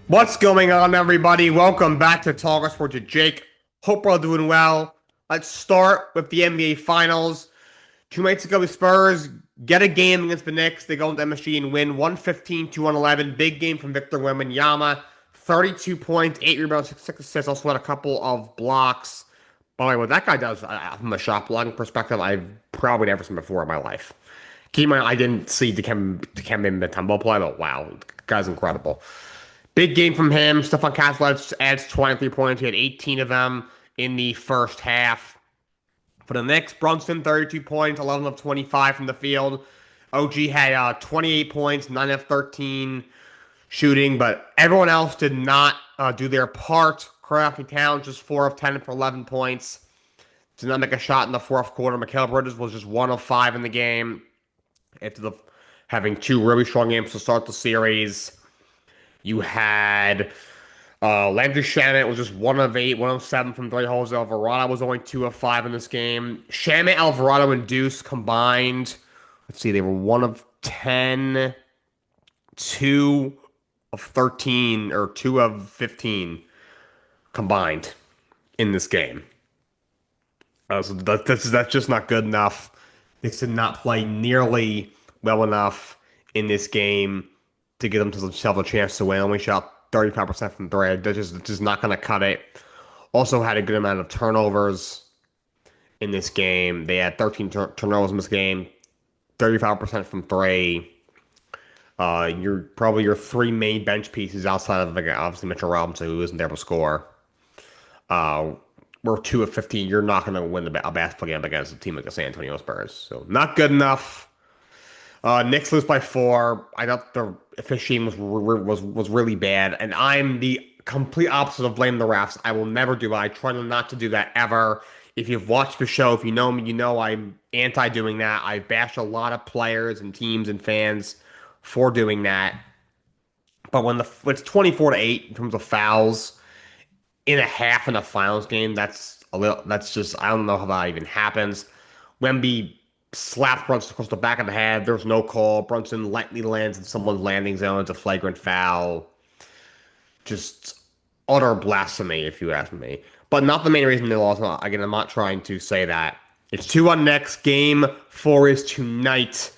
What's going on, everybody? Welcome back to Talkin Sports with Jake. Hope we're all doing well. Let's start with the NBA Finals. 2 nights ago, the Spurs get a game against the Knicks. They go into MSG and win 115 to 111. Big game from Victor Wembanyama. 32 points, 8 rebounds, 6 assists. Also had a couple of blocks. By the way, what that guy does from a shot blocking perspective, I've probably never seen before in my life. Keep in mind, I didn't see Dikembe Mutombo play, but wow, the guy's incredible. Big game from him. Stephon Castle adds 23 points. He had 18 of them in the first half. For the Knicks, Brunson, 32 points, 11 of 25 from the field. OG had 28 points, 9 of 13 shooting, but everyone else did not do their part. Karl-Anthony Towns, just 4 of 10 for 11 points. Did not make a shot in the fourth quarter. Mikal Bridges was just 1 of 5 in the game after having two really strong games to start the series. You had Landry Shamet was just 1 of 8, 1 of 7 from three holes. Alvarado was only 2 of 5 in this game. Shamet, Alvarado, and Deuce combined. Let's see, they were 1 of 10, 2 of 13, or 2 of 15 combined in this game. So that's just not good enough. Knicks did not play nearly well enough in this game to give themselves a chance to win. Only shot 35% from three. That's just not going to cut it. Also had a good amount of turnovers in this game. They had 13 turnovers in this game, 35% from three. Your three main bench pieces outside of obviously Mitchell Robinson, who isn't there to score. We're 2 of 15. You're not going to win a basketball game against a team like the San Antonio Spurs. So not good enough. Knicks lose by 4. I thought the officiating was really bad, and I'm the complete opposite of blame the refs. I will never do that. I try not to do that ever. If you've watched the show, if you know me, you know I'm anti doing that. I bash a lot of players and teams and fans for doing that. But when it's 24-8 in terms of fouls in a half in a finals game, that's a little. That's just I don't know how that even happens. Wemby slapped Brunson across the back of the head. There's no call. Brunson lightly lands in someone's landing zone. It's a flagrant foul. Just utter blasphemy, if you ask me. But not the main reason they lost. Again, I'm not trying to say that. It's 2-1 next. Game 4 is tonight.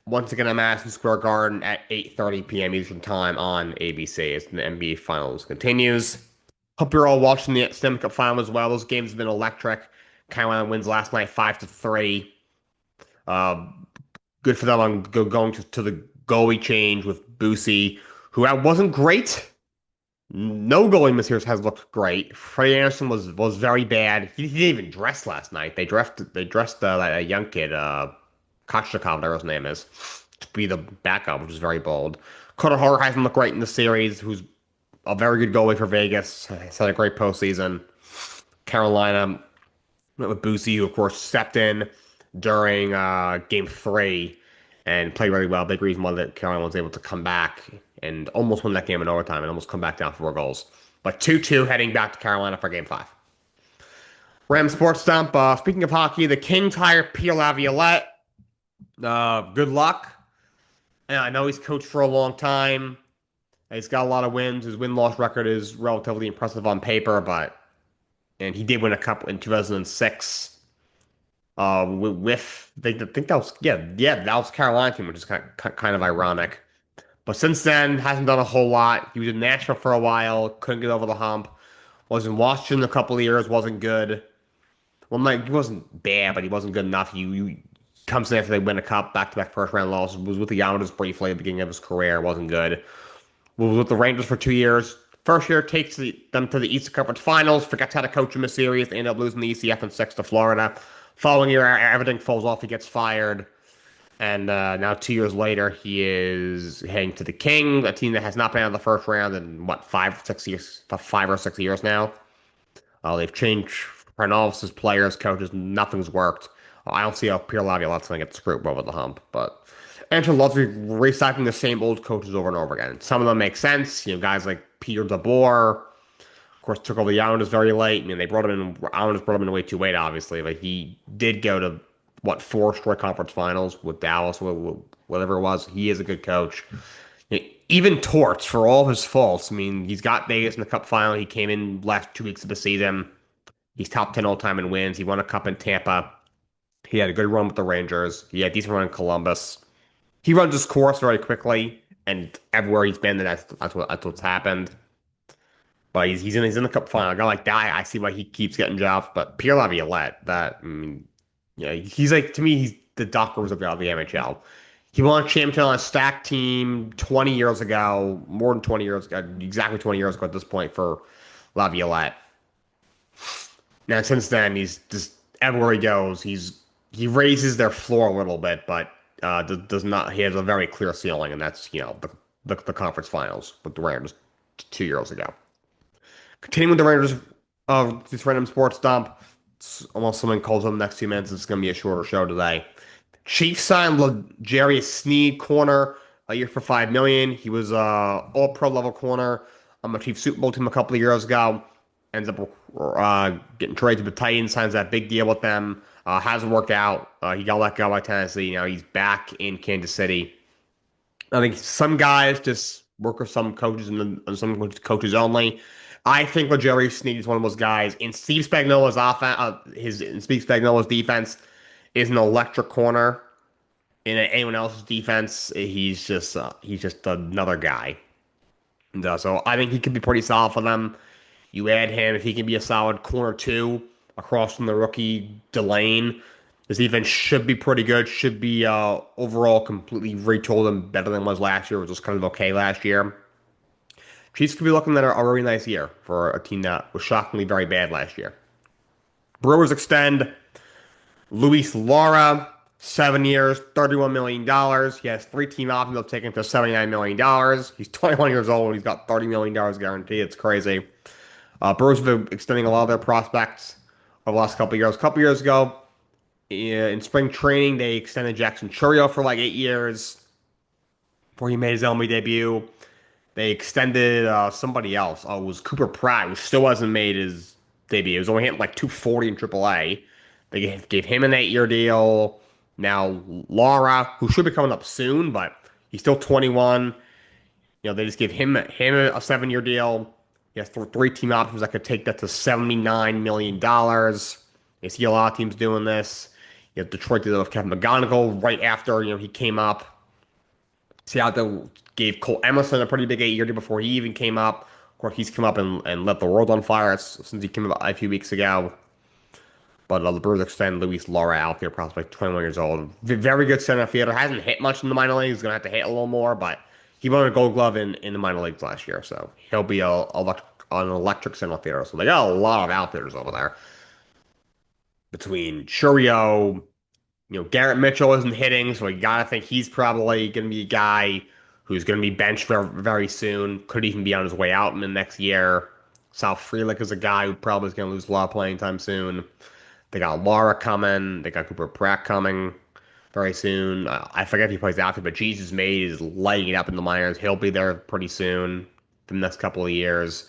Once again at Madison Square Garden at 8:30 p.m. Eastern Time on ABC as the NBA Finals continues. Hope you're all watching the Stanley Cup Final as well. Those games have been electric. Carolina wins last night 5-3. Good for them on going to the goalie change with Boosie, who wasn't great. No goalie this year has looked great. Freddie Anderson was very bad. He didn't even dress last night. They dressed a young kid, Kochnikov, whatever his name is, to be the backup, which is very bold. Carter Hart hasn't looked great in the series. Who's a very good goalie for Vegas. He's had a great postseason. Carolina went with Boosie, who of course stepped in during game 3 and played really well. Big reason why that Carolina was able to come back and almost win that game in overtime and almost come back down 4 goals. But 2-2 heading back to Carolina for game 5. Ram Sports Dump. Speaking of hockey, the Kings hire Pierre Laviolette. Good luck. And I know he's coached for a long time. He's got a lot of wins. His win-loss record is relatively impressive on paper, and he did win a cup in 2006. They think that was that was Carolina team, which is kind of ironic. But since then, hasn't done a whole lot. He was in Nashville for a while, couldn't get over the hump. Was in Washington a couple of years, wasn't good. Well, he wasn't bad, but he wasn't good them He comes in after they win a cup, back-to-back first-round losses. Was with the Islanders briefly at the beginning of his career, wasn't good. Was with the Rangers for 2 years. First year takes them to the Eastern Conference Finals, forgets how to coach in a series. They end up losing the ECF in 6 to Florida. Following year, everything falls off. He gets fired. And now 2 years later, he is heading to the Kings, a team that has not been out of the first round in, 5 or 6 years now. They've changed front offices, players, coaches. Nothing's worked. I don't see how Pierre Laviolette's going to get screwed over the hump. But Andrew loves recycling the same old coaches over and over again. Some of them make sense. Guys like Peter DeBoer, of course, took over the Islanders very late. I mean, Islanders brought him in way too late, obviously, but he did go to, 4 straight conference finals with Dallas, whatever it was. He is a good coach. Even Torts, for all of his faults, I mean, he's got Vegas in the Cup final. He came in last 2 weeks of the season. He's top 10 all time in wins. He won a cup in Tampa. He had a good run with the Rangers. He had a decent run in Columbus. He runs his course very quickly, and everywhere he's been, that's what's happened. But he's in the Cup final. A guy like that, I see why he keeps getting jobs. But Pierre Laviolette, that I mean, yeah, he's like to me, he's the Doc Rivers of the NHL. He won a championship on a stacked team 20 years ago, more than 20 years ago, exactly 20 years ago at this point for Laviolette. Now since then, he's just everywhere he goes, he raises their floor a little bit, but does not. He has a very clear ceiling, and that's the conference finals with the Rangers 2 years ago. Continuing with the Rangers of this random sports dump, almost someone calls them next 2 minutes. It's going to be a shorter show today. Chiefs signed Jarius Sneed corner a year for $5 million. He was all pro level corner on the Chiefs Super Bowl team a couple of years ago. Ends up getting traded to the Titans, signs that big deal with them. Hasn't worked out. He got let go by Tennessee. Now he's back in Kansas City. I think some guys just work with some coaches and some coaches only. I think Jerry Sneed is one of those guys. In Steve Spagnuolo's Steve Spagnuolo's defense is an electric corner. In anyone else's defense, he's just another guy. And, so I think he could be pretty solid for them. You add him if he can be a solid corner two across from the rookie Delane. This defense should be pretty good. Should be overall completely retooled and better than it was last year. It was just kind of okay last year. Chiefs could be looking at a really nice year for a team that was shockingly very bad last year. Brewers extend Luis Lara, 7 years, $31 million. He has 3 team options. They'll take him for $79 million. He's 21 years old. He's got $30 million guaranteed. It's crazy. Brewers have been extending a lot of their prospects over the last couple of years. A couple of years ago, in spring training, they extended Jackson Chourio for like 8 years before he made his MLB debut. They extended somebody else. Oh, it was Cooper Pratt, who still hasn't made his debut. He was only hitting like 240 in AAA. They gave him an 8-year deal. Now Lara, who should be coming up soon, but he's still 21. They just gave him a 7-year deal. He has 3 team options that could take that to $79 million. You see a lot of teams doing this. Detroit did it with Kevin McGonigal right after he came up. Seattle gave Cole Emerson a pretty big 8-year deal before he even came up. Of course, he's come up and lit the world on fire since he came up a few weeks ago. But the Brewers extend Luis Lara out there, prospect, 21 years old. Very good center fielder. Hasn't hit much in the minor leagues. He's going to have to hit a little more, but he won a Gold Glove in the minor leagues last year, so he'll be an electric center fielder. So they got a lot of outfielders over there. Between Chourio, Garrett Mitchell isn't hitting, so you gotta think he's probably going to be a guy who's going to be benched very, very soon. Could even be on his way out in the next year. Sal Frelick is a guy who probably is going to lose a lot of playing time soon. They got Lara coming. They got Cooper Pratt coming very soon. I forget if he plays outfield, but Jesus Mays is lighting it up in the minors. He'll be there pretty soon, for the next couple of years.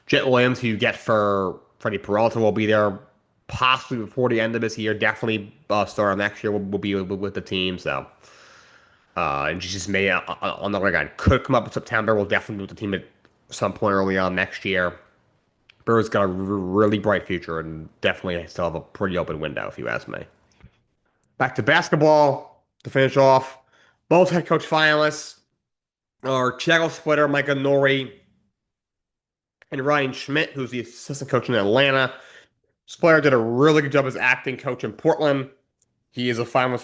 Jet Williams, who you get for Freddie Peralta, will be there possibly before the end of this year. Definitely start next year. Will be with the team. So, and Jesus May on the other guy could come up in September. Will definitely be with the team at some point early on next year. Brewers got a really bright future and definitely still have a pretty open window, if you ask me. Back to basketball to finish off. Both head coach finalists are Thiago Splitter, Micah Nori, and Ryan Schmidt, who's the assistant coach in Atlanta. Splitter did a really good job as acting coach in Portland. He is a finalist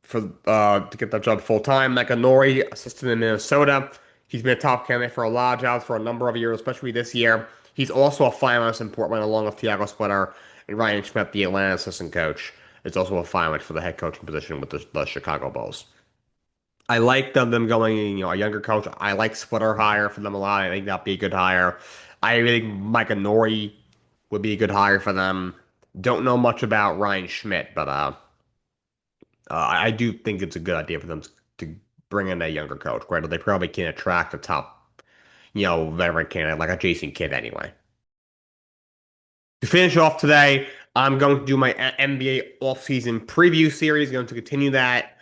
for to get that job full time. Micah Nori, assistant in Minnesota. He's been a top candidate for a lot of jobs for a number of years, especially this year. He's also a finalist in Portland, along with Thiago Splitter and Ryan Schmidt, the Atlanta assistant coach. It's also a finalist for the head coaching position with the Chicago Bulls. I like them going, a younger coach. I like Splitter hire for them a lot. I think that'd be a good hire. I really think Micah Nori would be a good hire for them. Don't know much about Ryan Schmidt, but I do think it's a good idea for them to bring in a younger coach. Granted, they probably can attract a top, veteran candidate like a Jason Kidd anyway. To finish off today, I'm going to do my NBA offseason preview series. Going to continue that.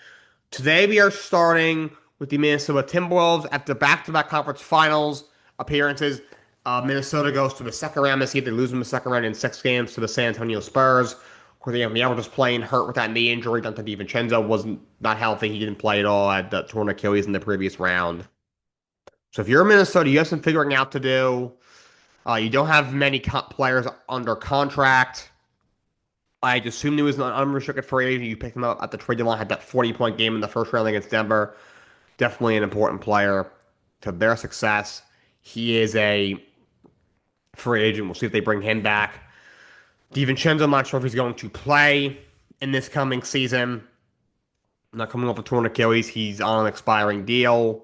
Today we are starting with the Minnesota Timberwolves after back-to-back conference finals appearances. Minnesota goes to the second round this year. They lose in the second round in 6 games to the San Antonio Spurs. Of course, they were just playing hurt with that knee injury. Dante DiVincenzo wasn't not healthy. He didn't play at all. Had the torn Achilles in the previous round. So if you're Minnesota, you have some figuring out to do. You don't have many players under contract. I just assumed he was an unrestricted free agent. You picked him up at the trade deadline, had that 40-point game in the first round against Denver. Definitely an important player to their success. He is a free agent. We'll see if they bring him back. DiVincenzo, I'm not sure if he's going to play in this coming season. Not coming off a torn Achilles. He's on an expiring deal.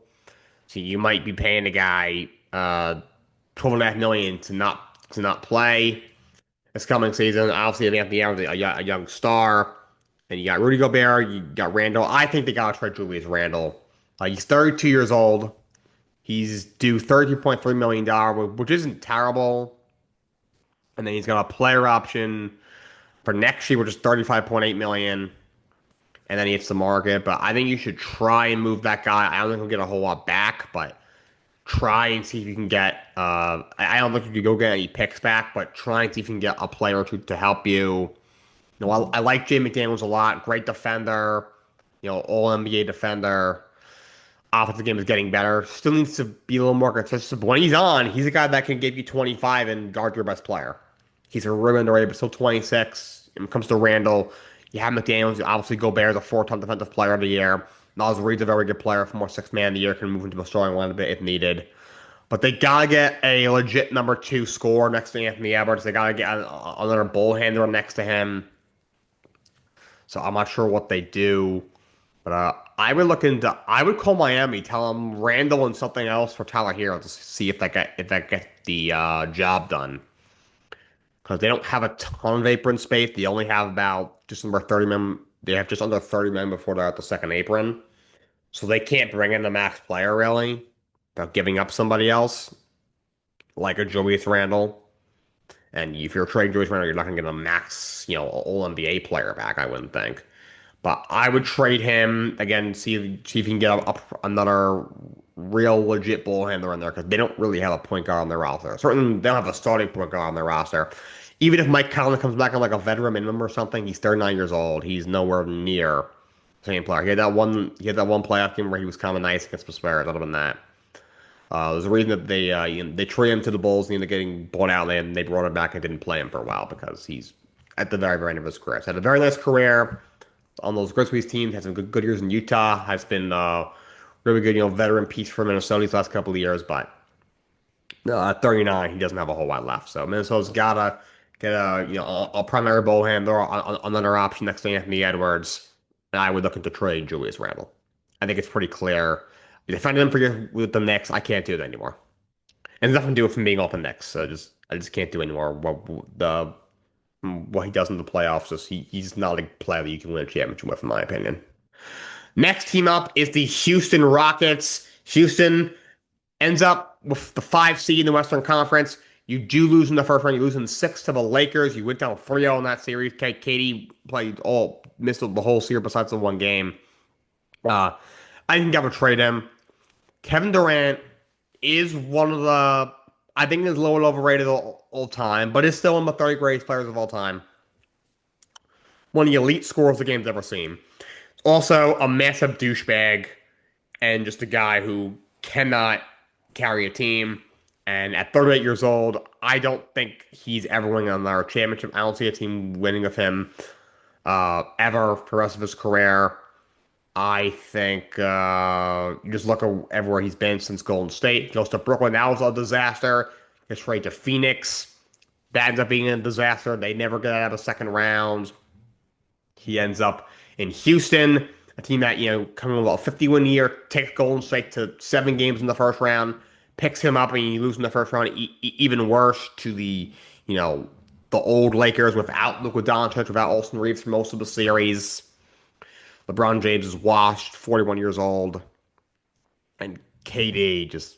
So you might be paying a guy $12.5 million to not play this coming season. Obviously, you have Anthony Edwards, a young star, and you got Rudy Gobert, you got Randall. I think they gotta trade Julius Randle. He's 32 years old. He's due $32.3 million, which isn't terrible. And then he's got a player option for next year, which is $35.8 million. And then he hits the market. But I think you should try and move that guy. I don't think he'll get a whole lot back, but try and see if you can get. I don't think you could go get any picks back, but try and see if you can get a player or two to help you. I like Jay McDaniels a lot. Great defender. All NBA defender. Offensive game is getting better. Still needs to be a little more consistent. But when he's on, he's a guy that can give you 25 and guard your best player. He's a really underrated, but still 26. When it comes to Randall, you have McDaniels. Obviously, Gobert is a 4-time defensive player of the year. Miles Reed's a very good player, for more sixth man of the year, can move into the starting line a bit if needed. But they gotta get a legit number 2 scorer next to Anthony Edwards. They gotta get another ball handler next to him. So I'm not sure what they do. But I would call Miami, tell them Randall and something else for Tyler Hero to see if that gets the job done. Because they don't have a ton of apron space. They only have about just under 30 men. They have just under 30 men before they're at the second apron. So they can't bring in the max player really without giving up somebody else, like a Julius Randle. And if you're trading Julius Randle, you're not going to get a max, all NBA player back, I wouldn't think. But I would trade him again, see if you can get another real legit ball handler in there, because they don't really have a point guard on their roster. Certainly, they don't have a starting point guard on their roster. Even if Mike Conley comes back on like a veteran minimum or something, he's 39 years old. He's nowhere near the same player. He had that one playoff game where he was kind of nice against the Spurs. Other than that, there's a reason that they traded him to the Bulls and he ended up getting bought out, and they brought him back and didn't play him for a while because he's at the very, very end of his career. He's had a very nice career on those Grizzlies teams, had some good years in Utah, has been really good, veteran piece for Minnesota these last couple of years, but at 39, he doesn't have a whole lot left. So Minnesota's gotta get a primary ball handler, another option next to Anthony Edwards, and I would look into trade Julius Randle. I think it's pretty clear. If I find him with the Knicks, I can't do it anymore. And there's nothing to do with him being off the Knicks. So I just can't do anymore. What he does in the playoffs is he's not a player that you can win a championship with, in my opinion. Next team up is the Houston Rockets. Houston ends up with the 5 seed in the Western Conference. You do lose in the first round. You lose in 6 to the Lakers. You went down 3-0 in that series. KD missed the whole series besides the one game. I think I would trade him. Kevin Durant is one of the, I think is low and overrated all time, but is still one of the 30 greatest players of all time. One of the elite scorers the game's ever seen. Also a massive douchebag and just a guy who cannot carry a team. And at 38 years old, I don't think he's ever winning another championship. I don't see a team winning with him ever for the rest of his career. I think you just look at everywhere he's been since Golden State. He goes to Brooklyn, that was a disaster. Gets traded to Phoenix. That ends up being a disaster. They never get out of the second round. He ends up in Houston, a team that, coming with a 50-win year, takes Golden State to 7 games in the first round, picks him up, and you lose in the first round. Even worse to the old Lakers without Luka Doncic, without Austin Reeves for most of the series. LeBron James is washed, 41 years old. And KD just...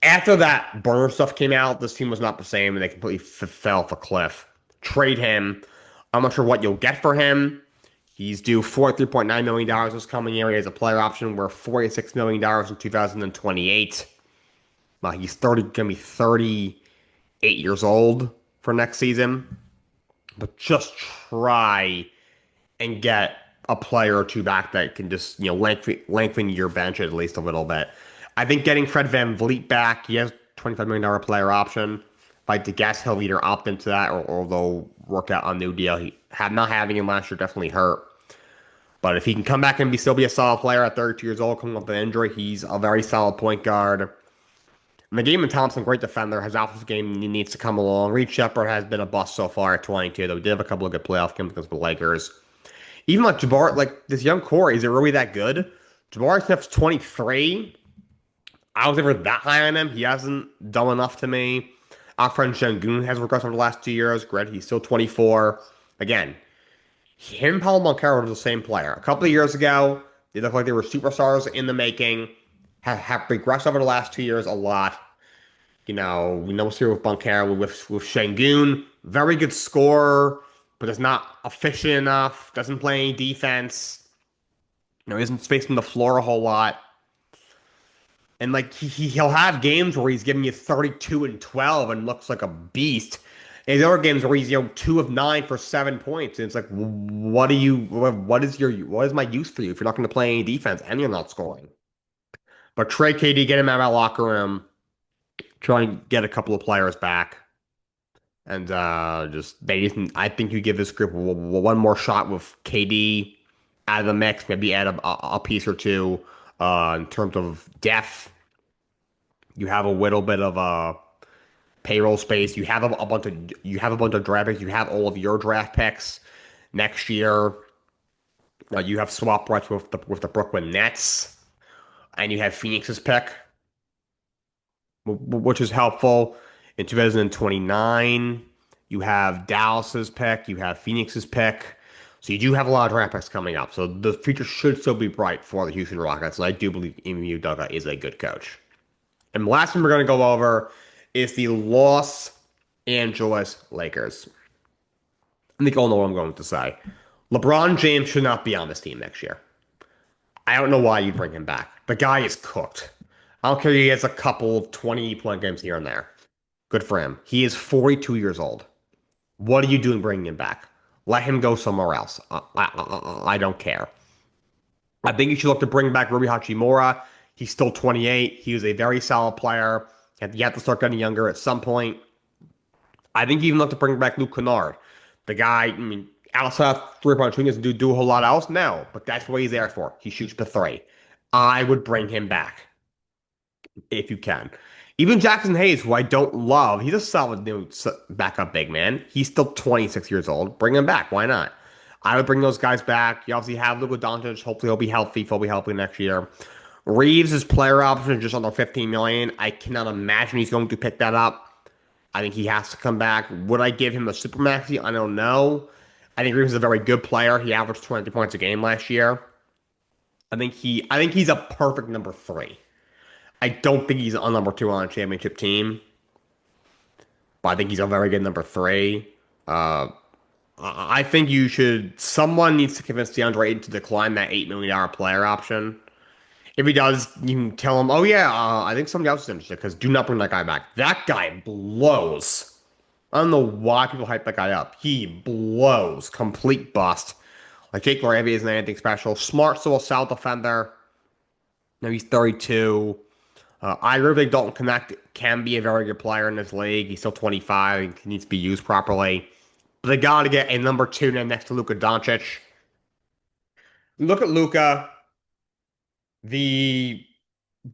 After that burner stuff came out, this team was not the same, and they completely fell off a cliff. Trade him. I'm not sure what you'll get for him. He's due $43.9 million this coming year. He has a player option worth $46 million in 2028. He's gonna be 38 years old for next season. But just try and get a player or two back that can just, lengthen your bench at least a little bit. I think getting Fred VanVleet back, he has $25 million player option. If I had to guess, he'll either opt into that or they'll work out a new deal. Not having him last year definitely hurt. But if he can come back and still be a solid player at 32 years old, coming off an injury, he's a very solid point guard. And the game Thompson, great defender. His offensive game needs to come along. Reed Shepard has been a bust so far at 22, though he did have a couple of good playoff games against the Lakers. Even like Jabari, like this young core, is it really that good? Jabari Smith's 23. I was never that high on him. He hasn't done enough to me. Our friend Şengün has regressed over the last 2 years. Granted, he's still 24. Again, him and Paolo Banchero were the same player. A couple of years ago, they looked like they were superstars in the making. Have regressed over the last 2 years a lot. We know what's here with Banchero, with Şengün. Very good scorer, but is not efficient enough. Doesn't play any defense. He isn't spacing the floor a whole lot. And like he'll have games where he's giving you 32 and 12 and looks like a beast. And there's other games where he's 2 of 9 for 7 points. And it's like, what is my use for you if you're not going to play any defense and you're not scoring? But trade KD, get him out of that locker room. Try and get a couple of players back. And I think you give this group one more shot with KD out of the mix, maybe add a piece or two in terms of depth. You have a little bit of payroll space. You have a bunch of draft picks. You have all of your draft picks next year. You have swap rights with the Brooklyn Nets, and you have Phoenix's pick, which is helpful. In 2029, you have Dallas's pick. You have Phoenix's pick. So you do have a lot of draft picks coming up. So the future should still be bright for the Houston Rockets, and I do believe Ime Udoka is a good coach. And the last one we're going to go over is the Los Angeles Lakers. I think you all know what I'm going to say. LeBron James should not be on this team next year. I don't know why you bring him back. The guy is cooked. I don't care if he has a couple of 20-point games here and there. Good for him. He is 42 years old. What are you doing bringing him back? Let him go somewhere else. I don't care. I think you should look to bring back Rui Hachimura. He's still 28. He was a very solid player. You have to start getting younger at some point. I think you even look to bring back Luke Kennard. The guy, outside of three-point shooting doesn't do a whole lot else. No, but that's what he's there for. He shoots the three. I would bring him back if you can. Even Jackson Hayes, who I don't love, he's a solid new backup big man. He's still 26 years old. Bring him back. Why not? I would bring those guys back. You obviously have Luka Doncic. Hopefully he'll be healthy. He'll be healthy next year. Reeves' player option is just under $15 million. I cannot imagine he's going to pick that up. I think he has to come back. Would I give him a supermaxi? I don't know. I think Reeves is a very good player. He averaged 20 points a game last year. I think he's a perfect number 3. I don't think he's a number 2 on a championship team, but I think he's a very good number 3. I think someone needs to convince DeAndre Ayton to decline that $8 million player option. If he does, you can tell him, oh yeah, I think somebody else is interested, because do not bring that guy back. That guy blows. I don't know why people hype that guy up. He blows. Complete bust. Like, Jake LaRavia isn't anything special. Smart, still a solid defender. Now he's 32. I really think Dalton Connect can be a very good player in this league. He's still 25. He needs to be used properly. But they got to get a number 2 next to Luka Doncic. Look at Luka. The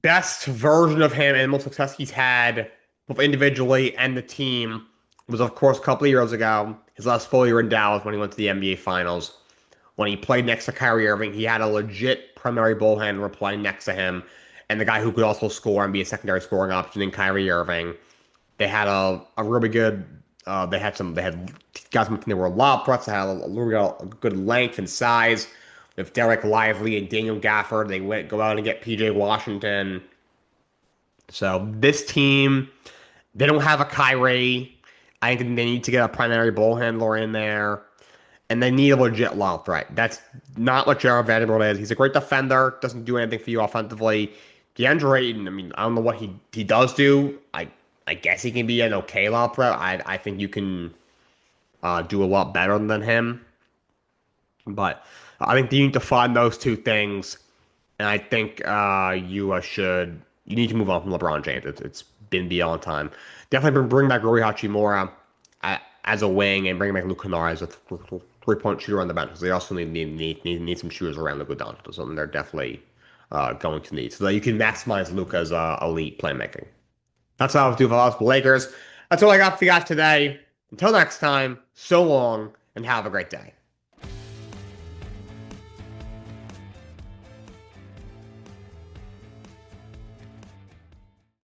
best version of him and most success he's had, both individually and the team, was, of course, a couple of years ago. His last full year in Dallas when he went to the NBA Finals. When he played next to Kyrie Irving, he had a legit primary ball handler playing next to him, and the guy who could also score and be a secondary scoring option in Kyrie Irving. They had a really good. They had guys when they were lob threats. They had a good length and size. With Derek Lively and Daniel Gafford, they go out and get PJ Washington. So this team, they don't have a Kyrie. I think they need to get a primary ball handler in there. and they need a legit long threat. That's not what Jared Vanderbilt is. He's a great defender, doesn't do anything for you offensively. DeAndre Ayton, I mean, I don't know what he does do. I guess he can be an okay long threat. I think you can do a lot better than him. But I think you need to find those two things, and I think you need to move on from LeBron James. It's been beyond time. Definitely bring back Rui Hachimura as a wing and bring back Luke Kennard as a three-point shooter on the bench. Because they also need some shooters around Luka Doncic. Something they're definitely going to need so that you can maximize Luka's elite playmaking. That's all I have to do for the Lakers. That's all I got for you guys today. Until next time, so long and have a great day.